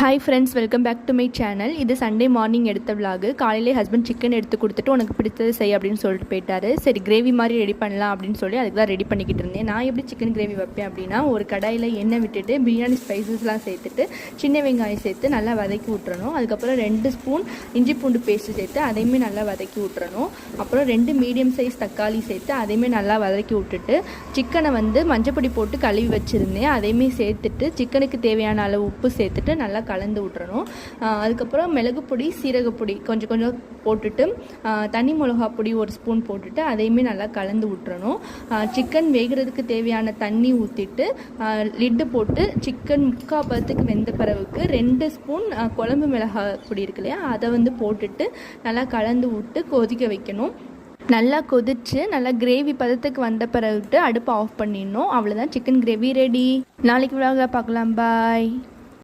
Hi friends, welcome back to my channel. இது Sunday morning எடுத்த vlog. காலையிலே husband chicken எடுத்து கொடுத்துட்டு உனக்கு பிடித்தது செய் அப்படின்னு சொல்லிட்டு போயிட்டாரு. சரி, கிரேவி மாதிரி ரெடி பண்ணலாம் அப்படின்னு சொல்லி அதுக்கு தான் ரெடி பண்ணிக்கிட்டு இருந்தேன். நான் எப்படி சிக்கன் கிரேவி வைப்பேன் அப்படின்னா, ஒரு கடாயில் எண்ணெய் விட்டுட்டு பிரியாணி ஸ்பைசஸ்லாம் சேர்த்துட்டு சின்ன வெங்காயம் சேர்த்து நல்லா வதக்கி விட்டுறணும். அதுக்கப்புறம் 2 ஸ்பூன் இஞ்சி பூண்டு பேஸ்ட்டு சேர்த்து அதையுமே நல்லா வதக்கி விட்டுறணும். அப்புறம் 2 மீடியம் சைஸ் தக்காளி சேர்த்து அதையுமே நல்லா வதக்கி விட்டுட்டு சிக்கனை மஞ்சப்பொடி போட்டு கழுவி வச்சுருந்தேன். அதையுமே சேர்த்துட்டு சிக்கனுக்கு தேவையான அளவு உப்பு சேர்த்துட்டு நல்லா கலந்து விட்டுறணும். அதுக்கப்புறம் மிளகு பொடி, சீரகப்பொடி கொஞ்சம் கொஞ்சம் போட்டுட்டு தனி மிளகா பொடி 1 ஸ்பூன் போட்டுட்டு அதையுமே நல்லா கலந்து விட்டுறணும். சிக்கன் வேகிறதுக்கு தேவையான தண்ணி ஊற்றிட்டு லிட்டு போட்டு சிக்கன் 3/4 பதத்துக்கு வெந்த பிறகுக்கு 2 ஸ்பூன் குழம்பு மிளகாய் பொடி இருக்கு இல்லையா, அதை போட்டுட்டு நல்லா கலந்து விட்டு கொதிக்க வைக்கணும். நல்லா கொதிச்சு நல்லா கிரேவி பதத்துக்கு வந்த பிறகுட்டு அடுப்பை ஆஃப் பண்ணிடணும். அவ்வளோதான், சிக்கன் கிரேவி ரெடி. நாளைக்கு விலாக பார்க்கலாம். பாய்.